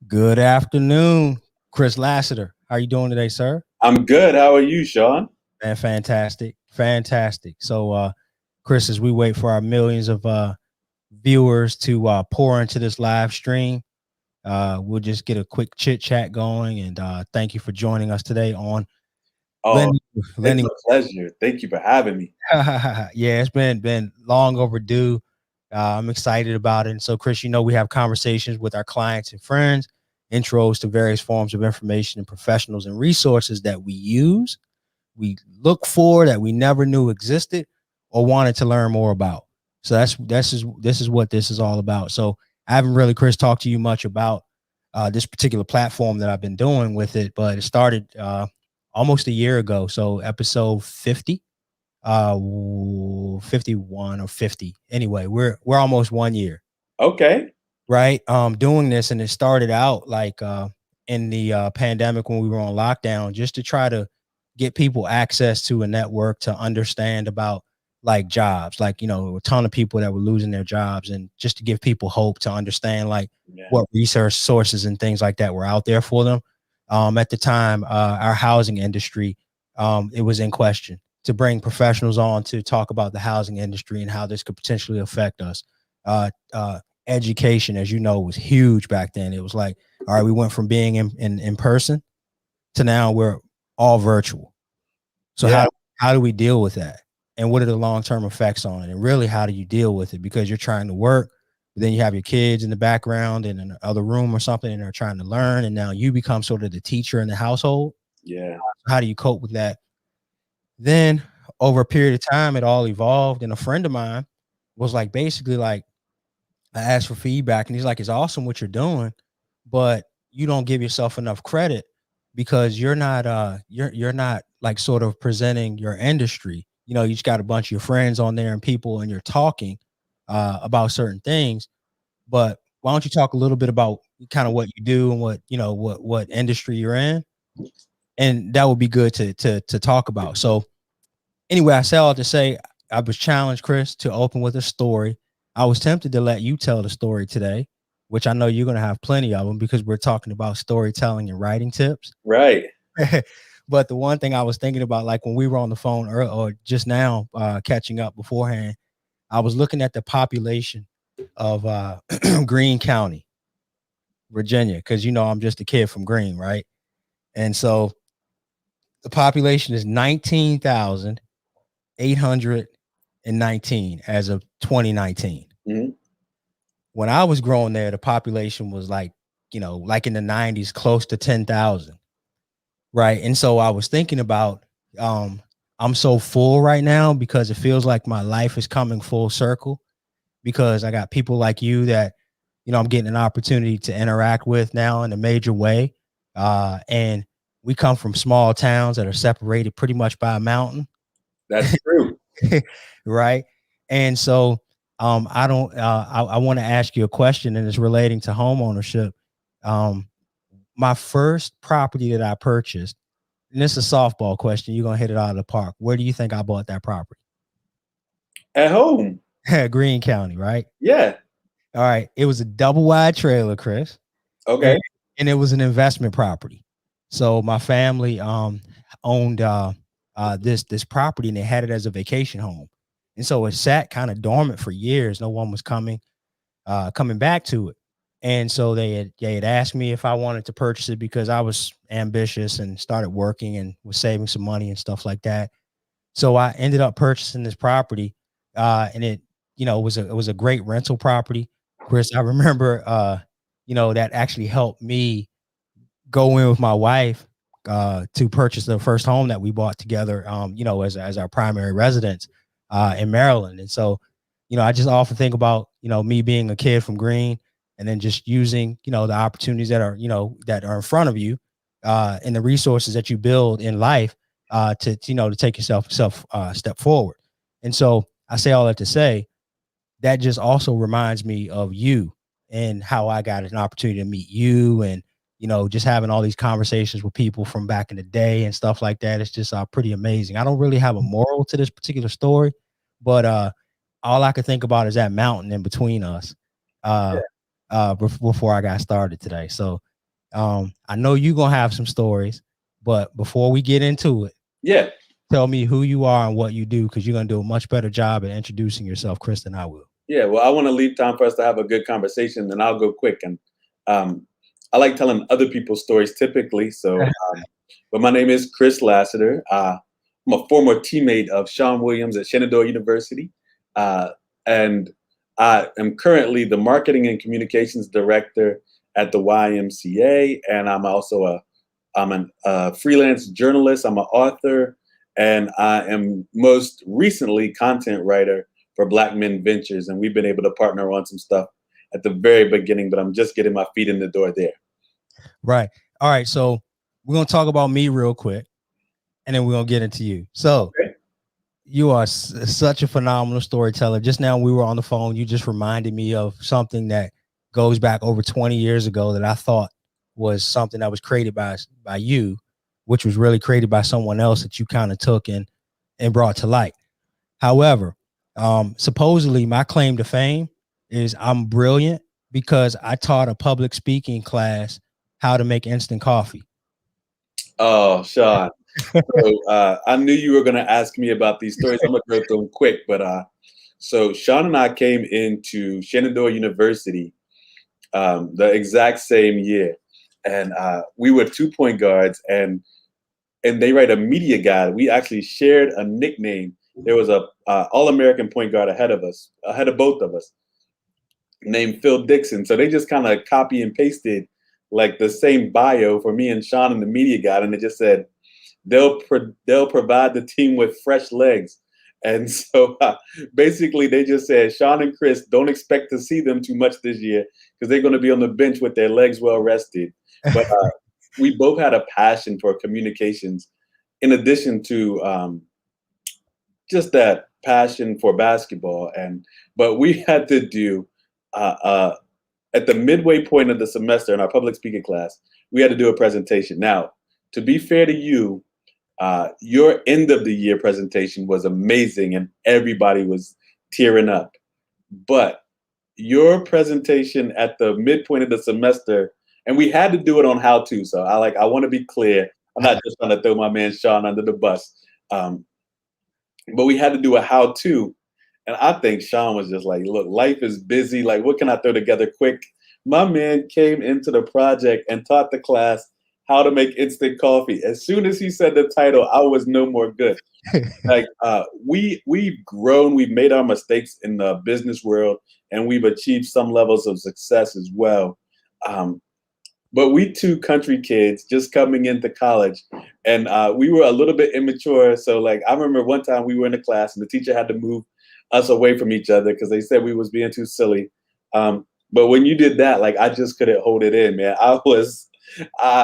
Good afternoon, Chris Lassiter. How are you doing today, sir? I'm good. How are you, Shawn? Man, fantastic. So, Chris, as we wait for our millions of viewers to pour into this live stream, we'll just get a quick chit chat going. And thank you for joining us today on. It's a pleasure. Thank you for having me. Yeah, it's been long overdue. I'm excited about it. And so, Chris, we have conversations with our clients and friends, intros to various forms of information and professionals and resources that we use, we look for, that we never knew existed or wanted to learn more about. So this is what this is all about. So I haven't really, Chris, talked to you much about this particular platform that I've been doing with it, but it started almost a year ago. So episode 50, 51 or 50. Anyway, we're almost 1 year. Okay. Right. Doing this, and it started out like in the pandemic when we were on lockdown, just to try to get people access to a network to understand about like jobs, like, a ton of people that were losing their jobs, and just to give people hope to understand like what research sources and things like that were out there for them. At the time, our housing industry, it was in question, to bring professionals on to talk about the housing industry and how this could potentially affect us. Education, as you know, was huge back then. It was like, all right, we went from being in person to now we're all virtual. So how do we deal with that? And what are the long-term effects on it? And really, how do you deal with it? Because you're trying to work, but then you have your kids in the background in another room or something, and they're trying to learn. And now you become sort of the teacher in the household. Yeah. How do you cope with that? Then over a period of time, it all evolved. And a friend of mine was like, basically like, I asked for feedback, and he's like, it's awesome what you're doing, but you don't give yourself enough credit because you're not you're not like sort of presenting your industry. You just got a bunch of your friends on there and people, and you're talking about certain things. But why don't you talk a little bit about kind of what you do and what industry you're in? And that would be good to talk about. So anyway, I say all to say I was challenged, Chris, to open with a story. I was tempted to let you tell the story today, which I know you're going to have plenty of them because we're talking about storytelling and writing tips. Right. But the one thing I was thinking about, like when we were on the phone or just now catching up beforehand, I was looking at the population of Greene County, Virginia, because, I'm just a kid from Greene, right? And so the population is 19,819 as of 2019. Mm-hmm. When I was growing there, the population was like in the 90s, close to 10,000. Right. And so I was thinking about, I'm so full right now because it feels like my life is coming full circle, because I got people like you that, I'm getting an opportunity to interact with now in a major way. And we come from small towns that are separated pretty much by a mountain. That's true. Right. And so I want to ask you a question, and it's relating to home ownership. My first property that I purchased, and this is a softball question, you're going to hit it out of the park. Where do you think I bought that property? At home. Greene County, right? Yeah. All right. It was a double wide trailer, Chris. Okay. And it was an investment property. So my family owned this property, and they had it as a vacation home. And so it sat kind of dormant for years. No one was coming back to it. And so they had asked me if I wanted to purchase it because I was ambitious and started working and was saving some money and stuff like that. So I ended up purchasing this property, and it was a great rental property. Chris, I remember that actually helped me go in with my wife to purchase the first home that we bought together, as our primary residence in Maryland. And so, I just often think about, me being a kid from Greene, and then just using, the opportunities that are in front of you and the resources that you build in life to take yourself step forward. And so I say all that to say that just also reminds me of you and how I got an opportunity to meet you and, just having all these conversations with people from back in the day and stuff like that. It's just pretty amazing. I don't really have a moral to this particular story, but all I could think about is that mountain in between us before I got started today. So I know you're going to have some stories, but before we get into it, tell me who you are and what you do, because you're going to do a much better job at introducing yourself, Chris, than I will. Yeah, well, I want to leave time for us to have a good conversation, and I'll go quick. And I like telling other people's stories typically. So, but my name is Chris Lassiter. I'm a former teammate of Shawn Williams at Shenandoah University. And I am currently the marketing and communications director at the YMCA. And I'm also a freelance journalist. I'm an author, and I am most recently content writer for Black Men Ventures. And we've been able to partner on some stuff at the very beginning, but I'm just getting my feet in the door there. Right. All right. So we're going to talk about me real quick, and then we're going to get into you. So you are such a phenomenal storyteller. Just now we were on the phone. You just reminded me of something that goes back over 20 years ago that I thought was something that was created by you, which was really created by someone else that you kind of took and brought to light. However, supposedly my claim to fame is I'm brilliant because I taught a public speaking class how to make instant coffee. Oh, Shawn. So I knew you were going to ask me about these stories. I'm going to go through them quick. But so Shawn and I came into Shenandoah University the exact same year. And we were 2 point guards, and they write a media guide. We actually shared a nickname. There was a All-American point guard ahead of both of us, named Phil Dixon. So they just kind of copy and pasted like the same bio for me and Shawn in the media guide, and it just said they'll provide the team with fresh legs. And so basically they just said, Shawn and Chris, don't expect to see them too much this year because they're going to be on the bench with their legs well rested. But we both had a passion for communications, in addition to just that passion for basketball. But we had to do at the midway point of the semester in our public speaking class, we had to do a presentation. Now, to be fair to you, your end of the year presentation was amazing and everybody was tearing up. But your presentation at the midpoint of the semester, and we had to do it on how to. So I want to be clear. I'm not just trying to throw my man Shawn under the bus. But we had to do a how to. And I think Shawn was just like, look, life is busy. Like, what can I throw together quick? My man came into the project and taught the class how to make instant coffee. As soon as he said the title, I was no more good. Like we've grown, we've made our mistakes in the business world, and we've achieved some levels of success as well. But we two country kids just coming into college, and we were a little bit immature. So like I remember one time we were in a class and the teacher had to move us away from each other because they said we was being too silly. But when you did that, like I just couldn't hold it in, man. I was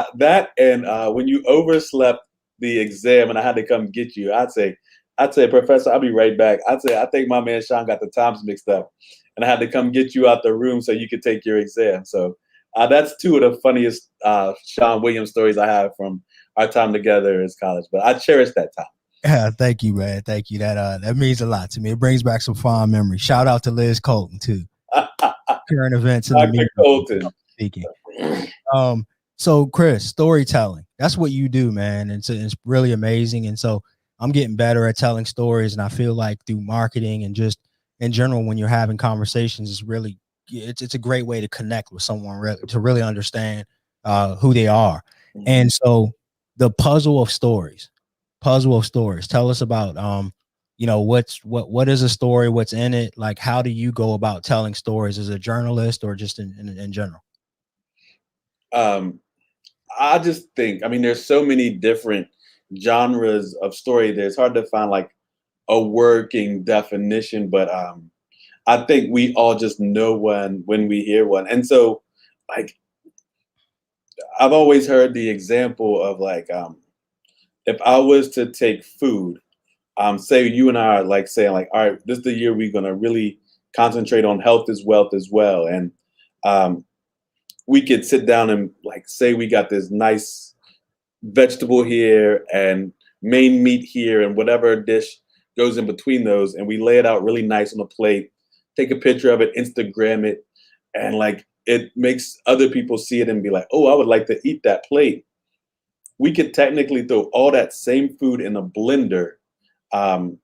that, and when you overslept the exam and I had to come get you, I'd say, Professor, I'll be right back. I think my man Shawn got the times mixed up, and I had to come get you out the room so you could take your exam. So that's two of the funniest Shawn Williams stories I have from our time together as college. But I cherish that time. Yeah, thank you, man. Thank you. That means a lot to me. It brings back some fond memories. Shout out to Liz Colton too. Current events in the media. Colton. Speaking. So Chris, storytelling, that's what you do, man. And it's really amazing. And so I'm getting better at telling stories. And I feel like through marketing and just in general, when you're having conversations, it's a great way to connect with someone, to really understand who they are. Mm-hmm. And so the puzzle of stories, tell us about, what is a story? What's in it? Like, how do you go about telling stories as a journalist or just in general? I just think, there's so many different genres of story. It's hard to find like a working definition, but I think we all just know one when we hear one. And so like, I've always heard the example of like, if I was to take food, say you and I are like saying like, all right, this is the year we're going to really concentrate on health is wealth as well. And we could sit down and like say we got this nice vegetable here and main meat here and whatever dish goes in between those, and we lay it out really nice on a plate, take a picture of it, Instagram it, and like it makes other people see it and be like, oh, I would like to eat that plate. We could technically throw all that same food in a blender, um,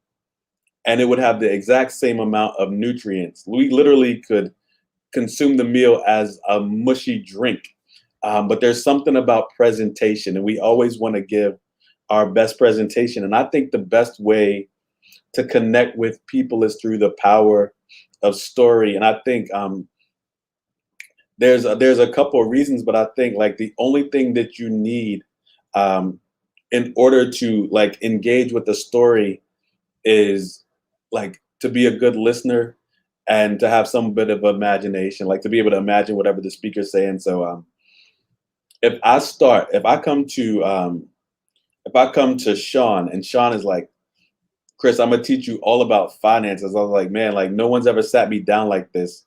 and it would have the exact same amount of nutrients. We literally could consume the meal as a mushy drink. But there's something about presentation, and we always want to give our best presentation. And I think the best way to connect with people is through the power of story. And I think there's a couple of reasons, but I think like the only thing that you need um, in order to like engage with the story is like to be a good listener and to have some bit of imagination, like to be able to imagine whatever the speaker's saying. So if I come to Shawn and Shawn is like, Chris, I'm gonna teach you all about finances. I was like, man, like no one's ever sat me down like this.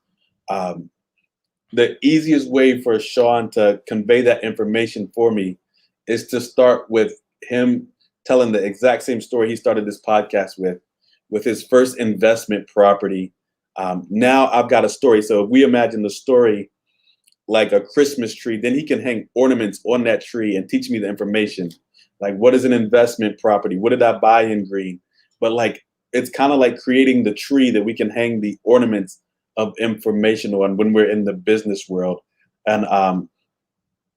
Um, the easiest way for Shawn to convey that information for me is to start with him telling the exact same story he started this podcast with his first investment property. Now I've got a story. So if we imagine the story like a Christmas tree, then he can hang ornaments on that tree and teach me the information. Like, what is an investment property? What did I buy in green? But like, it's kind of like creating the tree that we can hang the ornaments of information on when we're in the business world. And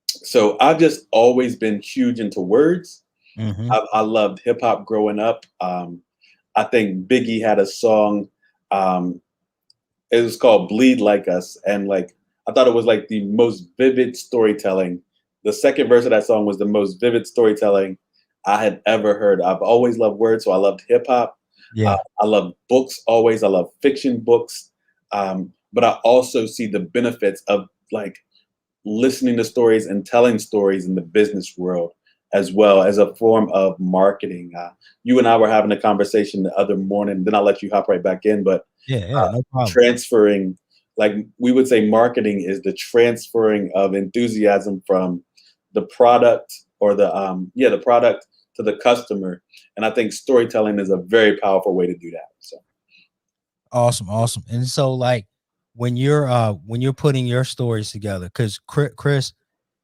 so I've just always been huge into words. Mm-hmm. I loved hip hop growing up. I think Biggie had a song. It was called "Bleed Like Us," and like I thought it was like the most vivid storytelling. The second verse of that song was the most vivid storytelling I had ever heard. I've always loved words, so I loved hip hop. Yeah. I love books always. I love fiction books, but I also see the benefits of like listening to stories and telling stories in the business world as well as a form of marketing. You and I were having a conversation the other morning. Then I'll let you hop right back in, but Yeah, no problem. transferring, like we would say, marketing is the transferring of enthusiasm from the product or the product to the customer. And I think storytelling is a very powerful way to do that. So Awesome. And so like when you're putting your stories together, because Chris,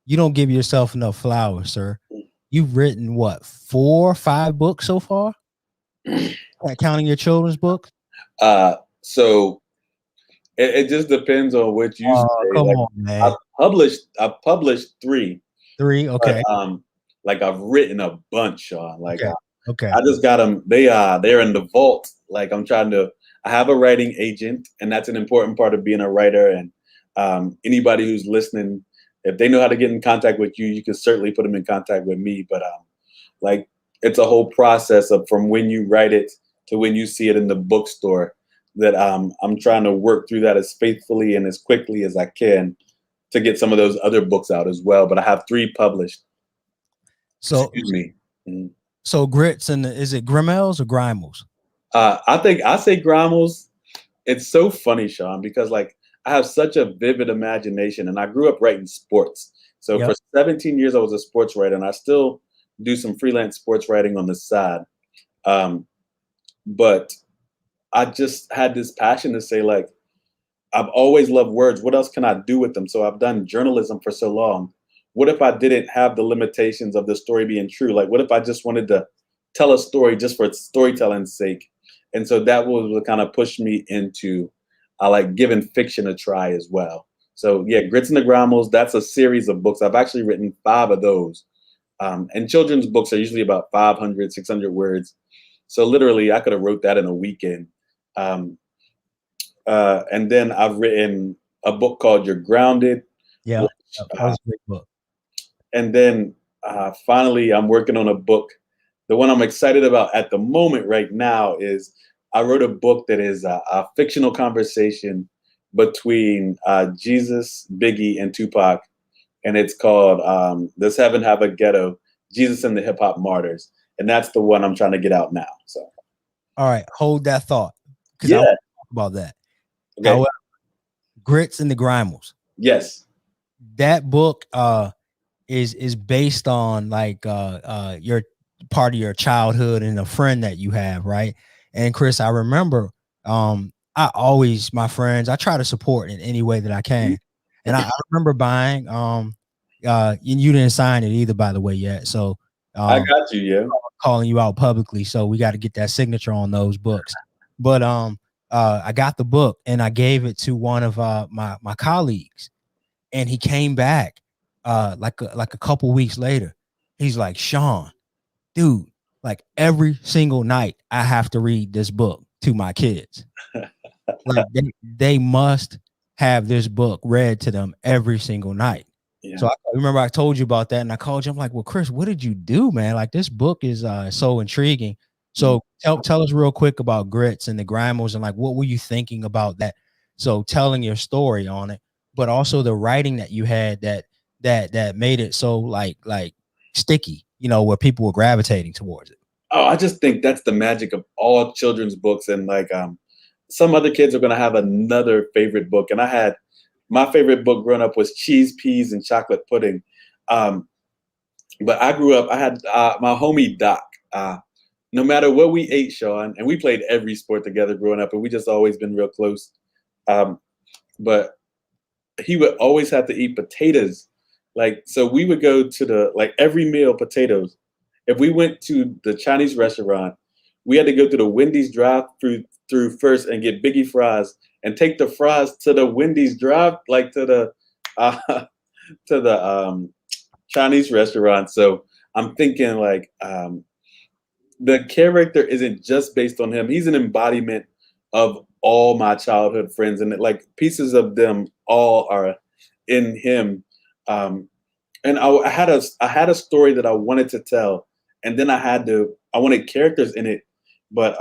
you don't give yourself enough flowers, sir. You've written what, 4 or 5 books so far? Not counting your children's books? So it just depends on what you say. Come Like on, man. I published 3. 3, okay. But, like I've written a bunch, Shawn. Like Okay. I just got them. They're in the vault. Like I have a writing agent, and that's an important part of being a writer. And anybody who's listening, if they know how to get in contact with you, you can certainly put them in contact with me. But like it's a whole process of from when you write it to when you see it in the bookstore that I'm trying to work through that as faithfully and as quickly as I can to get some of those other books out as well. But I have 3 published. So Excuse me. Mm-hmm. So grits and is it Grimmels or Grimels? I think I say Grimmels. It's so funny, Shawn, because like I have such a vivid imagination, and I grew up writing sports. So Yep. for 17 years, I was a sports writer, and I still do some freelance sports writing on the side. But I just had this passion to say, like, I've always loved words. What else can I do with them? So I've done journalism for so long. What if I didn't have the limitations of the story being true? Like, what if I just wanted to tell a story just for storytelling's sake? And so that was what kind of pushed me into I like giving fiction a try as well. So yeah, Grits and the Grammels, that's a series of books. I've actually written 5 of those. And children's books are usually about 500, 600 words. So literally I could have wrote that in a weekend. And then I've written a book called You're Grounded. Yeah. Which, That was a great book. and then finally, I'm working on a book. The one I'm excited about at the moment right now is I wrote a book that is a fictional conversation between Jesus, Biggie, and Tupac. And it's called Does Heaven Have a Ghetto? Jesus and the Hip Hop Martyrs. And that's the one I'm trying to get out now. So, All right, hold that thought because I yeah. want to talk about that. Okay. However, Grits and the Grimels. Yes. that book is based on like your part of your childhood and a friend that you have, right? And Chris, I remember I always, my friends, I try to support in any way that I can. And I remember buying and you didn't sign it either, by the way, yet. So I um got you. Yeah. calling you out publicly, so we got to get that signature on those books. But I got the book and I gave it to one of my colleagues, and he came back like a couple weeks later. He's like, Shawn, dude, like every single night I have to read this book to my kids. Like they must have this book read to them every single night. Yeah. So I remember I told you about that, and I called you. I'm like, well, Chris, what did you do, man? Like this book is so intriguing. So tell us real quick about Grits and the Grimals, and like what were you thinking about that? So telling your story on it, but also the writing that you had that made it so like sticky, you know, where people were gravitating towards it. Oh, I just think that's the magic of all children's books, and like some other kids are gonna have another favorite book, and I had my favorite book growing up was Cheese, Peas, and Chocolate Pudding. Um, but I grew up. I had my homie Doc. No matter what we ate, Shawn, and we played every sport together growing up, and we just always been real close. Um, but he would always have to eat potatoes. Like, so we would go to the, like every meal, potatoes. If we went to the Chinese restaurant, we had to go through the Wendy's drive through first and get biggie fries and take the fries to the Wendy's drive, like to the, uh, to the Chinese restaurant. So I'm thinking like, the character isn't just based on him. He's an embodiment of all my childhood friends, and like pieces of them all are in him. Um, and I had a story that I wanted to tell, and then I wanted characters in it, but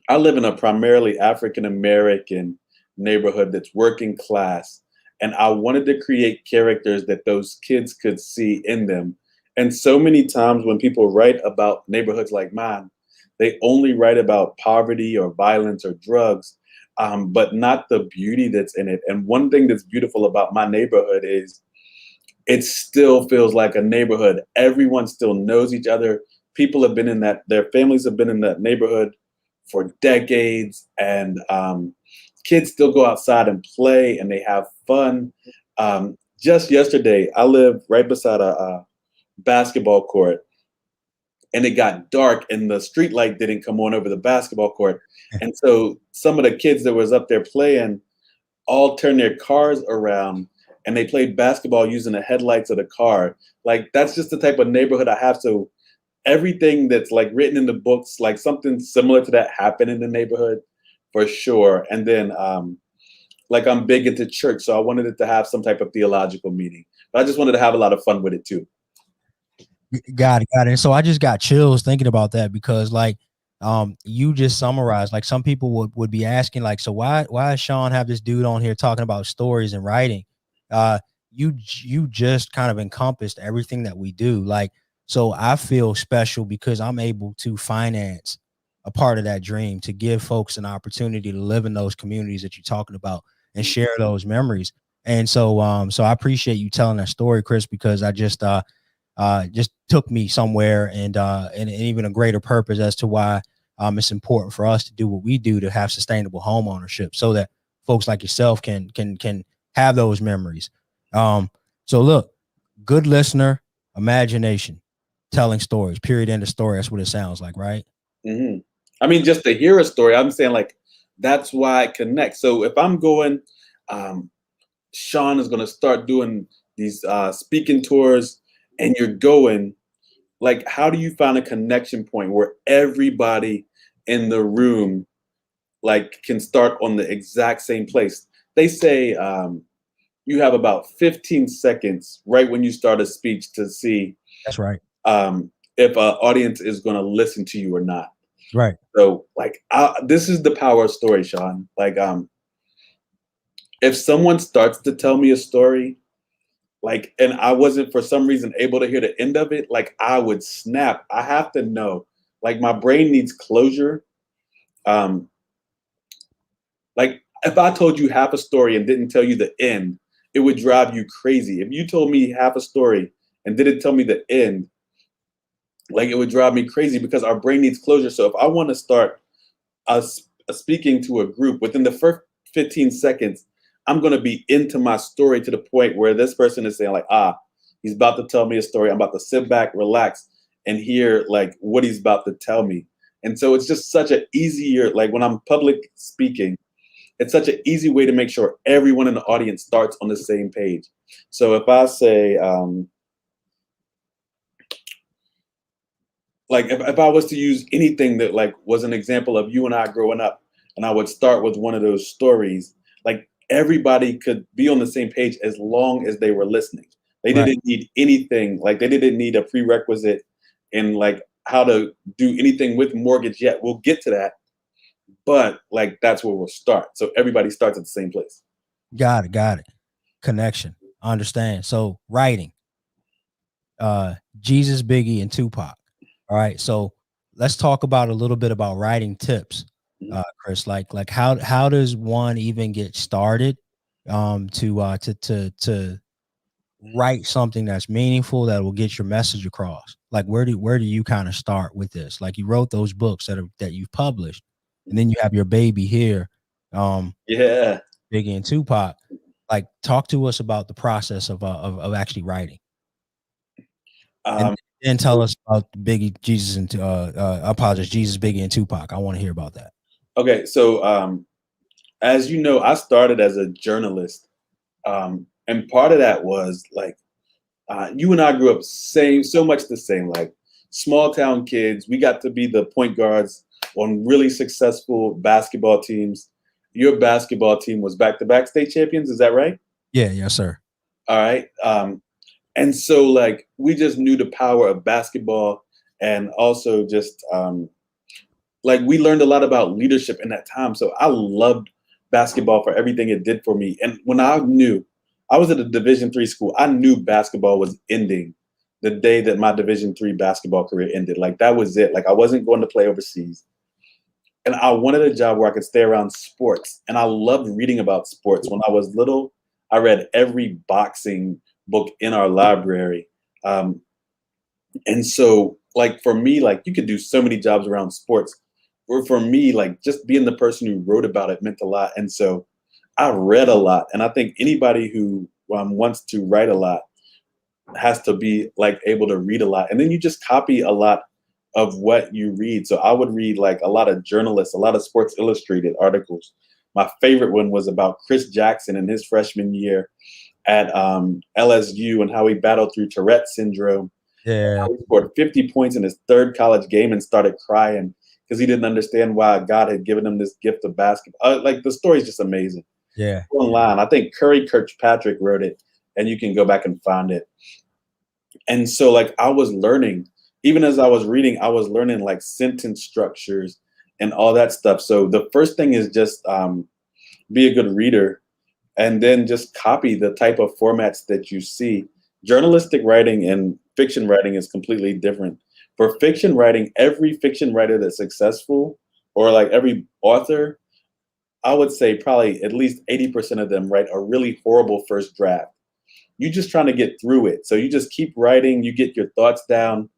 I live in a primarily African American neighborhood that's working class, and I wanted to create characters that those kids could see in them. And so many times when people write about neighborhoods like mine, they only write about poverty or violence or drugs, but not the beauty that's in it. And one thing that's beautiful about my neighborhood is it still feels like a neighborhood. Everyone still knows each other. People have been in that, their families have been in that neighborhood for decades, and kids still go outside and play and they have fun. Just yesterday, I live right beside a basketball court, and it got dark and the street light didn't come on over the basketball court. And so some of the kids that was up there playing all turned their cars around and they played basketball using the headlights of the car. Like that's just the type of neighborhood I have. So everything that's like written in the books, like something similar to that happened in the neighborhood for sure. And then like I'm big into church, so I wanted it to have some type of theological meaning. But I just wanted to have a lot of fun with it too. Got it, got it. And so I just got chills thinking about that because like you just summarized, like some people would be asking like, so why does Shawn have this dude on here talking about stories and writing? You just kind of encompassed everything that we do. Like, so I feel special because I'm able to finance a part of that dream, to give folks an opportunity to live in those communities that you're talking about and share those memories. And so I appreciate you telling that story, Chris, because I just took me somewhere and even a greater purpose as to why it's important for us to do what we do to have sustainable home ownership so that folks like yourself can have those memories. So look, good listener, imagination, telling stories, period, end of story. That's what it sounds like, right? Hmm. I mean, just to hear a story, I'm saying like that's why it connects. So if I'm going, um, Shawn is going to start doing these speaking tours, and you're going, like, how do you find a connection point where everybody in the room like can start on the exact same place? They say you have about 15 seconds right when you start a speech to see That's right. if an audience is going to listen to you or not. Right. So, like, this is the power of story, Shawn. Like, if someone starts to tell me a story, like, and I wasn't for some reason able to hear the end of it, like, I would snap. I have to know. Like, my brain needs closure. Um, like, if I told you half a story and didn't tell you the end, it would drive you crazy. If you told me half a story and didn't tell me the end, like it would drive me crazy because our brain needs closure. So if I want to start speaking to a group within the first 15 seconds, I'm going to be into my story to the point where this person is saying like, he's about to tell me a story. I'm about to sit back, relax, and hear like what he's about to tell me. And so it's just such an easier, like when I'm public speaking, it's such an easy way to make sure everyone in the audience starts on the same page. So if I say, like if I was to use anything that like was an example of you and I growing up, and I would start with one of those stories, like everybody could be on the same page as long as they were listening. They Right. didn't need anything, like they didn't need a prerequisite in like how to do anything with mortgage yet. We'll get to that, but like that's where we'll start. So everybody starts at the same place. Got it. Got it. Connection. I understand. So writing, Jesus, Biggie, and Tupac. All right. So let's talk about a little bit about writing tips, Mhm. Chris. Like how does one even get started to write something that's meaningful that will get your message across? Like where do you kind of start with this? Like you wrote those books that you've published, and then you have your baby here, Yeah. Biggie and Tupac. Like talk to us about the process of actually writing. And Um, then tell us about Biggie, Jesus, and I apologize, Jesus, Biggie, and Tupac. I want to hear about that. okay. So as you know, I started as a journalist. And part of that was like you and I grew up so much the same, like small town kids. We got to be the point guards on really successful basketball teams. Your basketball team was back-to-back state champions. Is that right? Yeah, yes, sir. All right. And so like we just knew the power of basketball, and also just like we learned a lot about leadership in that time. So I loved basketball for everything it did for me. And when I knew I was at a Division III school, I knew basketball was ending the day that my Division III basketball career ended. Like that was it. Like I wasn't going to play overseas. And I wanted a job where I could stay around sports. And I loved reading about sports. When I was little, I read every boxing book in our library. Um, and so, like for me, like you could do so many jobs around sports. Or for me, like just being the person who wrote about it meant a lot. And so, I read a lot, and I think anybody who wants to write a lot has to be like able to read a lot, and then you just copy a lot of what you read. So I would read like a lot of journalists, a lot of Sports Illustrated articles. My favorite one was about Chris Jackson in his freshman year at LSU and how he battled through Tourette syndrome. Yeah, He scored 50 points in his third college game and started crying because he didn't understand why God had given him this gift of basketball. Like the story is just amazing. yeah, yeah, Online, I think Curry Kirkpatrick wrote it, and you can go back and find it. And so, like, I was learning, even as I was reading, I was learning like sentence structures and all that stuff. So the first thing is just be a good reader, and then just copy the type of formats that you see. Journalistic writing and fiction writing is completely different. For fiction writing, every fiction writer that's successful, or like every author, I would say probably at least 80% of them write a really horrible first draft. You're just trying to get through it. So you just keep writing, you get your thoughts down.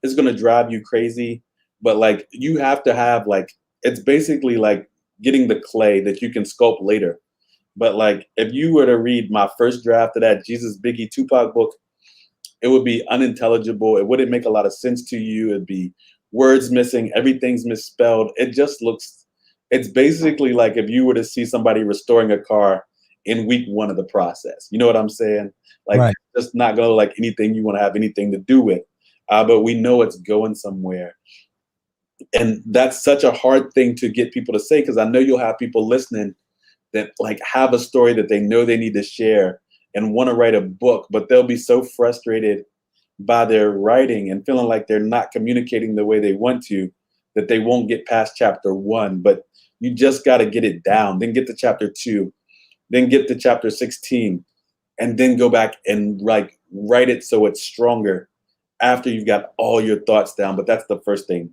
It's going to drive you crazy. But like you have to have like, it's basically like getting the clay that you can sculpt later. But like if you were to read my first draft of that Jesus Biggie Tupac book, it would be unintelligible. It wouldn't make a lot of sense to you. It'd be words missing, everything's misspelled. It just looks, it's basically like if you were to see somebody restoring a car in week one of the process. You know what I'm saying? Like, right. just not going to like anything you want to have anything to do with. But we know it's going somewhere. And that's such a hard thing to get people to say, because I know you'll have people listening that like have a story that they know they need to share and want to write a book, but they'll be so frustrated by their writing and feeling like they're not communicating the way they want to, that they won't get past chapter 1. But you just got to get it down, then get to chapter 2, then get to chapter 16, and then go back and like write it so it's stronger after you've got all your thoughts down. But that's the first thing.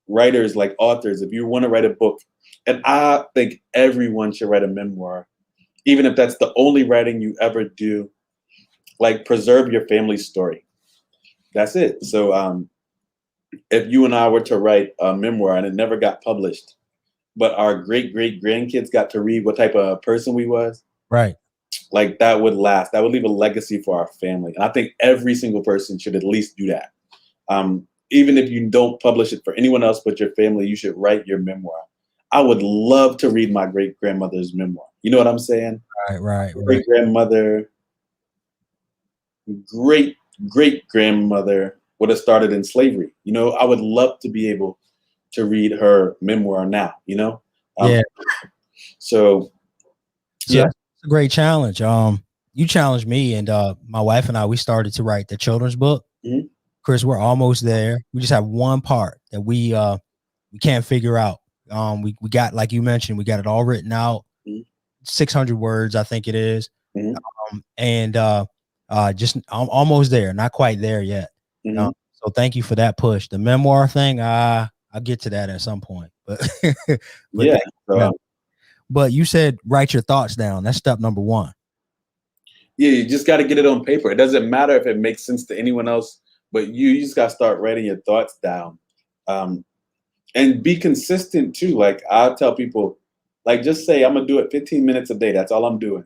Writers, like authors, if you want to write a book, and I think everyone should write a memoir. even if that's the only writing you ever do, like preserve your family story. That's it. So if you and I were to write a memoir and it never got published, but our great great grandkids got to read what type of person we was, Right. like that would last. That would leave a legacy for our family. And I think every single person should at least do that. Even if you don't publish it for anyone else but your family, you should write your memoir. I would love to read my great grandmother's memoir. You know what I'm saying? Right. Great grandmother, great great grandmother would have started in slavery. You know, I would love to be able to read her memoir now. You know, Yeah. So yeah, that's a great challenge. You challenged me, and my wife and I, we started to write the children's book. Mhm. Chris, we're almost there. We just have one part that we can't figure out. We got, like you mentioned, we got it all written out, 600 words, I think it is. And just I'm almost there, not quite there yet. So thank you for that push. The memoir thing, I'll get to that at some point. But Yeah. But you said write your thoughts down. That's step number one. Yeah, you just got to get it on paper. It doesn't matter if it makes sense to anyone else, but you just got to start writing your thoughts down, and be consistent too. Like I tell people, like just say I'm gonna do it 15 minutes a day. That's all I'm doing.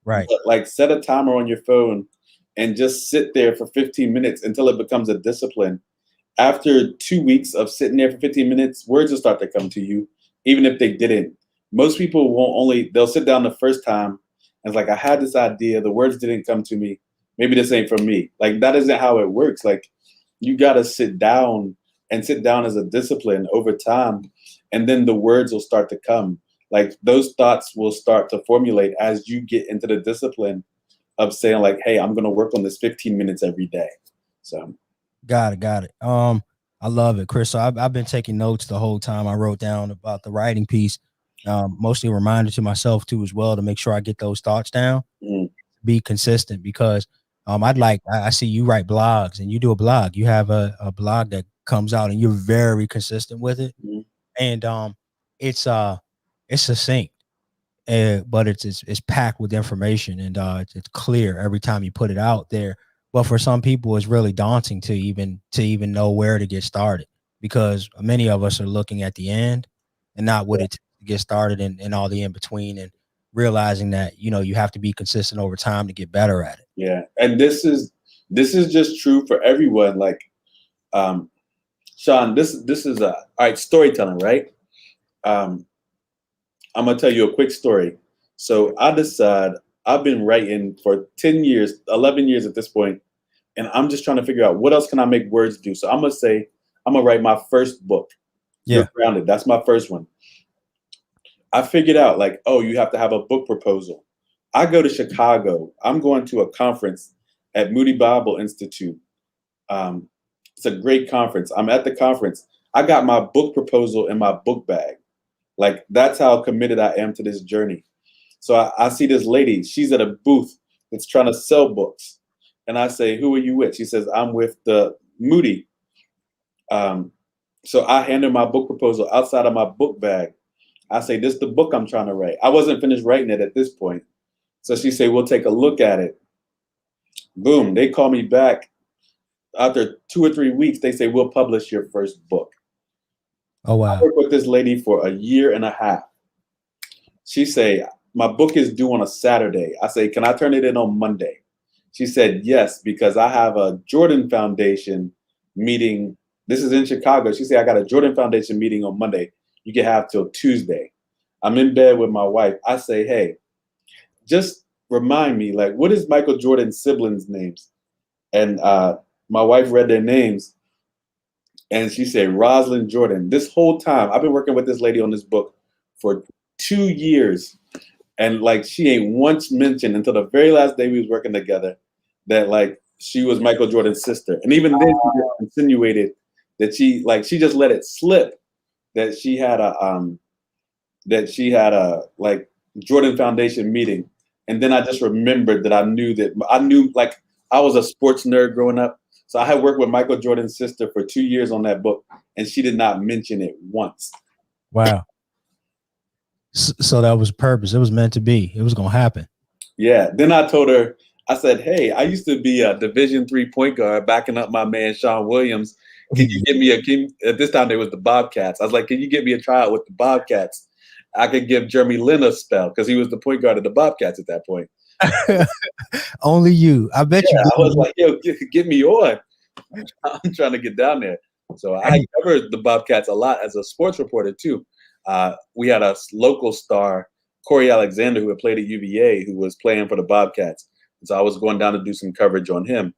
Right. But like set a timer on your phone and just sit there for 15 minutes until it becomes a discipline. After 2 weeks of sitting there for 15 minutes, words will start to come to you, even if they didn't. Most people they'll sit down the first time and it's like, I had this idea, the words didn't come to me. Maybe this ain't for me. Like that isn't how it works. Like you got to sit down as a discipline over time. And then the words will start to come. Like those thoughts will start to formulate as you get into the discipline of saying like, hey, I'm going to work on this 15 minutes every day. So. Got it. I love it, Chris. So I've been taking notes the whole time. I wrote down about the writing piece, mostly a reminder to myself too, as well, to make sure I get those thoughts down, be consistent, because I see you write blogs and you do a blog. You have a blog that comes out and you're very consistent with it. And it's succinct, but it's packed with information, and it's clear every time you put it out there. But for some people, it's really daunting to even know where to get started, because many of us are looking at the end and not what it takes to get started, and all the in between, and realizing that you have to be consistent over time to get better at it. Yeah, and this is just true for everyone. Like, Shawn, this is all right, storytelling, right? I'm gonna tell you a quick story. So I've been writing for 10 years, 11 years at this point, and I'm just trying to figure out what else can I make words do. So I'm gonna write my first book. Yeah. You're Grounded. That's my first one. I figured out like, oh, you have to have a book proposal. I go to Chicago. I'm going to a conference at Moody Bible Institute. It's a great conference. I'm at the conference. I got my book proposal in my book bag. Like that's how committed I am to this journey. So I see this lady. She's at a booth that's trying to sell books. And I say, who are you with? She says, I'm with the Moody. So I hand her my book proposal outside of my book bag. I say, this is the book I'm trying to write. I wasn't finished writing it at this point. So she said, we'll take a look at it. Boom. They call me back. After 2 or 3 weeks, they say, we'll publish your first book. Oh, wow. I worked with this lady for a year and a half. She say, my book is due on a Saturday. I say, can I turn it in on Monday? She said, yes, because I have a Jordan Foundation meeting. This is in Chicago. She said, I got a Jordan Foundation meeting on Monday. You can have till Tuesday. I'm in bed with my wife. I say, hey, just remind me, like, what is Michael Jordan's siblings' names? And my wife read their names. And she said, Rosalind Jordan. This whole time, I've been working with this lady on this book for 2 years. And like, she ain't once mentioned until the very last day we was working together that like she was Michael Jordan's sister. And even then she just insinuated that she just let it slip that she had a like Jordan Foundation meeting. And then I just remembered that I knew like I was a sports nerd growing up. So I had worked with Michael Jordan's sister for 2 years on that book, and she did not mention it once. Wow. So that was purpose. It was meant to be. It was gonna happen. Yeah. Then I told her, I said, "Hey, I used to be a Division III point guard, backing up my man Shawn Williams. Can you give me at this time there was the Bobcats. I was like, can you get me a tryout with the Bobcats? I could give Jeremy Lin a spell because he was the point guard of the Bobcats at that point." Only you. I bet you Yeah, I did. was like, "Yo, get me on. I'm trying to get down there." So I covered the Bobcats a lot as a sports reporter too. We had a local star, Corey Alexander, who had played at UVA, who was playing for the Bobcats. And so I was going down to do some coverage on him.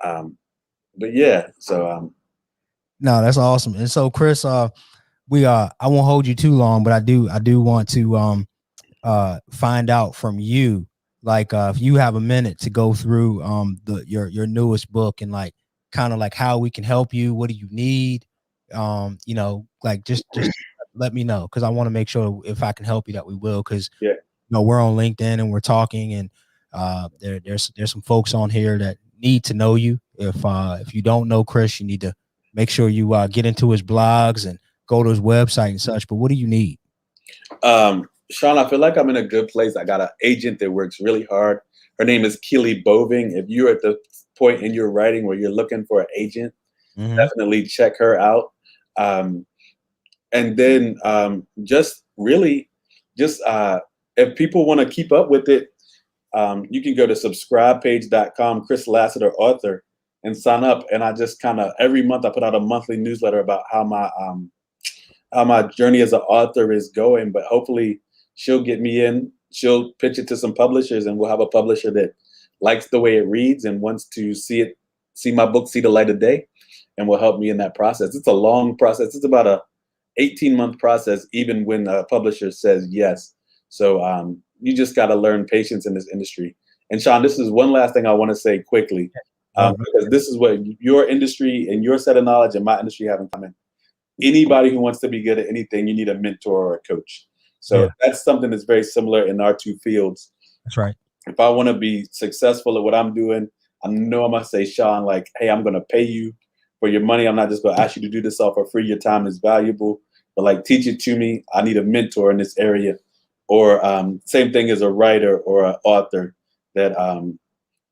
But yeah, so No, that's awesome. And so, Chris, we I won't hold you too long, but I do want to find out from you, like if you have a minute to go through your newest book and like kind of like how we can help you. What do you need? Like just let me know, because I want to make sure if I can help you that we will, because yeah. we're on LinkedIn and we're talking, and there's some folks on here that need to know you. If you don't know Chris, you need to make sure you get into his blogs and go to his website and such. But what do you need? Shawn, I feel like I'm in a good place. I got an agent that works really hard. Her name is Keely Boving. If you're at the point in your writing where you're looking for an agent, definitely check her out. And then just really, if people want to keep up with it, you can go to subscribepage.com, Chris Lassiter author, and sign up. And I just kind of every month I put out a monthly newsletter about how my journey as an author is going. But hopefully she'll get me in. She'll pitch it to some publishers, and we'll have a publisher that likes the way it reads and wants to see my book see the light of day, and will help me in that process. It's a long process. It's about a 18-month process, even when a publisher says yes. So you just got to learn patience in this industry. And Shawn, this is one last thing I want to say quickly, because this is what your industry and your set of knowledge and my industry have in common. Anybody who wants to be good at anything, you need a mentor or a coach. So that's something that's very similar in our two fields. That's right. If I want to be successful at what I'm doing, I know I'm going to say, Shawn, like, hey, I'm going to pay you for your money. I'm not just going to ask you to do this all for free. Your time is valuable, but like, teach it to me. I need a mentor in this area. Or same thing as a writer or an author, that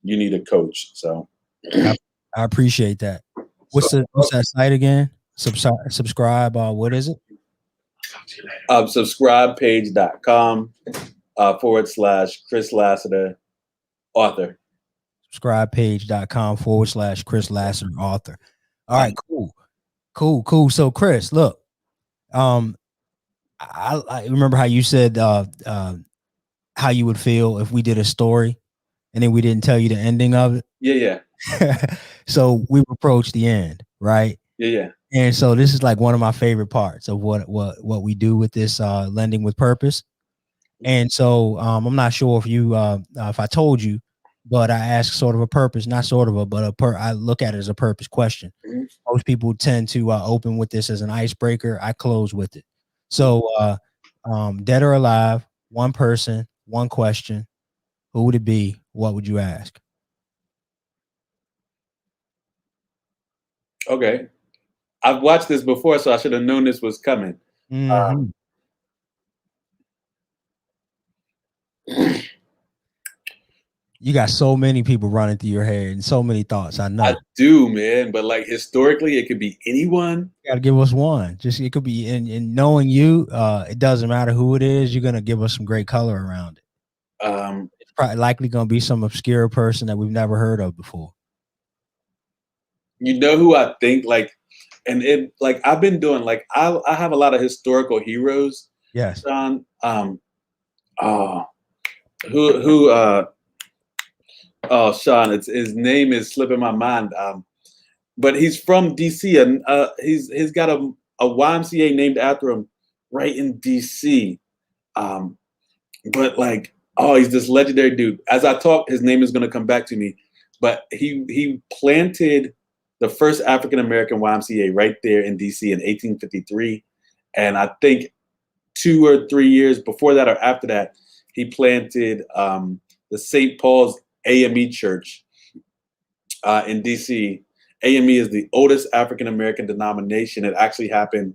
you need a coach. So I appreciate that. What's that site again? Subscribe. What is it? Subscribepage.com /Chris Lassiter author. Subscribepage.com /Chris Lassiter author. All right, cool. So Chris, look, I remember how you said how you would feel if we did a story and then we didn't tell you the ending of it. Yeah. So we approached the end, right? Yeah. And so this is like one of my favorite parts of what we do with this lending with purpose. And so I'm not sure if you if I told you, but I ask sort of a purpose, not sort of I look at it as a purpose question. Most people tend to open with this as an icebreaker. I close with it. So dead or alive, one person, one question. Who would it be? What would you ask? Okay. I've watched this before, so I should have known this was coming. You got so many people running through your head and so many thoughts. I know. I do, man. But like historically, it could be anyone. You got to give us one. Just it could be in knowing you. It doesn't matter who it is. You're gonna give us some great color around it. It's probably likely gonna be some obscure person that we've never heard of before. You know who I think like, and it like I've been doing like I have a lot of historical heroes. Yes. Shawn. Shawn, his name is slipping my mind. But he's from DC, and he's got a YMCA named after him right in DC. But like, he's this legendary dude. As I talk, his name is going to come back to me. But he planted the first African American YMCA right there in DC in 1853, and I think 2 or 3 years before that or after that, he planted the St. Paul's AME Church in DC. AME is the oldest African American denomination. It actually happened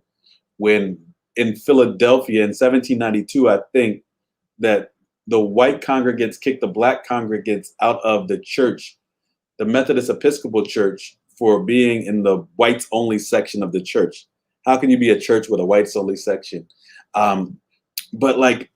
when in Philadelphia in 1792, I think, that the white congregants kicked the black congregants out of the church, the Methodist Episcopal Church, for being in the whites only section of the church. How can you be a church with a whites only section? But like,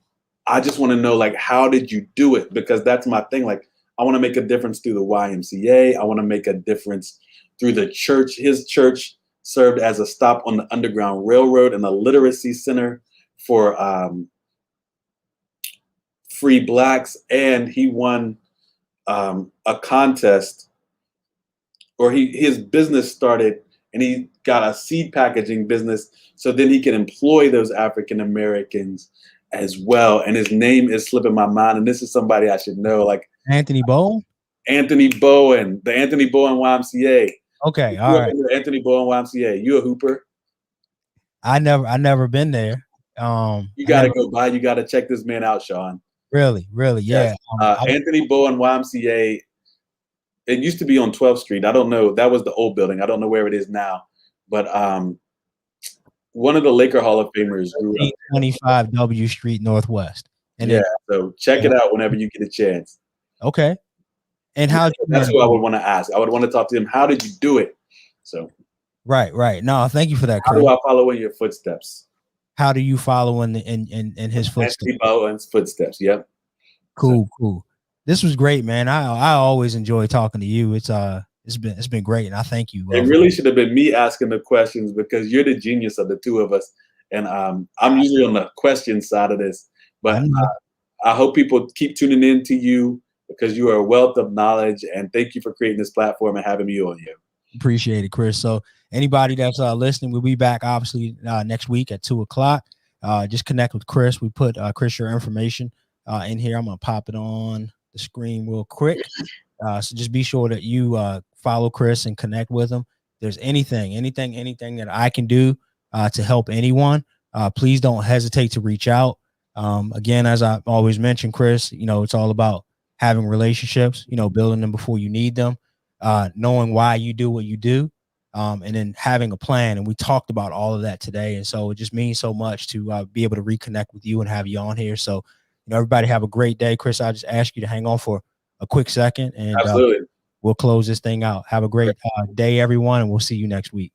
I just want to know, like, how did you do it? Because that's my thing. Like, I want to make a difference through the YMCA. I want to make a difference through the church. His church served as a stop on the Underground Railroad and a literacy center for free blacks. And he won a contest, or his business started, and he got a seed packaging business, so then he can employ those African Americans as well. And his name is slipping my mind, and this is somebody I should know, like Anthony Bowen. Anthony Bowen, the Anthony Bowen YMCA. Okay, all right. Anthony Bowen YMCA. You a hooper? I never been there. You gotta go by. You gotta check this man out, Shawn. Really, Yes. yeah. Anthony Bowen YMCA. It used to be on 12th Street. I don't know. That was the old building. I don't know where it is now. But one of the Laker Hall of Famers grew up 25 W Street Northwest. And yeah, so check it out whenever you get a chance. Okay. And how? That's who I would want to ask. I would want to talk to him. How did you do it? So. Right. No, thank you for that, Chris. How do I follow in your footsteps? How do you follow in his footsteps? Anthony Bowen's footsteps. Yep. Cool. This was great, man. I always enjoy talking to you. It's been great, and I thank you. It really should have been me asking the questions, because you're the genius of the two of us, and I'm usually on the question side of this. But I hope people keep tuning in to you, because you are a wealth of knowledge, and thank you for creating this platform and having me on here. Appreciate it, Chris. So anybody that's listening, we'll be back obviously next week at 2:00. Just connect with Chris. We put Chris your information in here. I'm gonna pop it on the screen real quick. So just be sure that you follow Chris and connect with him. If there's anything that I can do to help anyone, please don't hesitate to reach out. Again, as I always mention, Chris, it's all about having relationships, building them before you need them, knowing why you do what you do, and then having a plan. And we talked about all of that today. And so it just means so much to be able to reconnect with you and have you on here. So, everybody have a great day. Chris, I just ask you to hang on for a quick second, and we'll close this thing out. Have a great day, everyone, and we'll see you next week.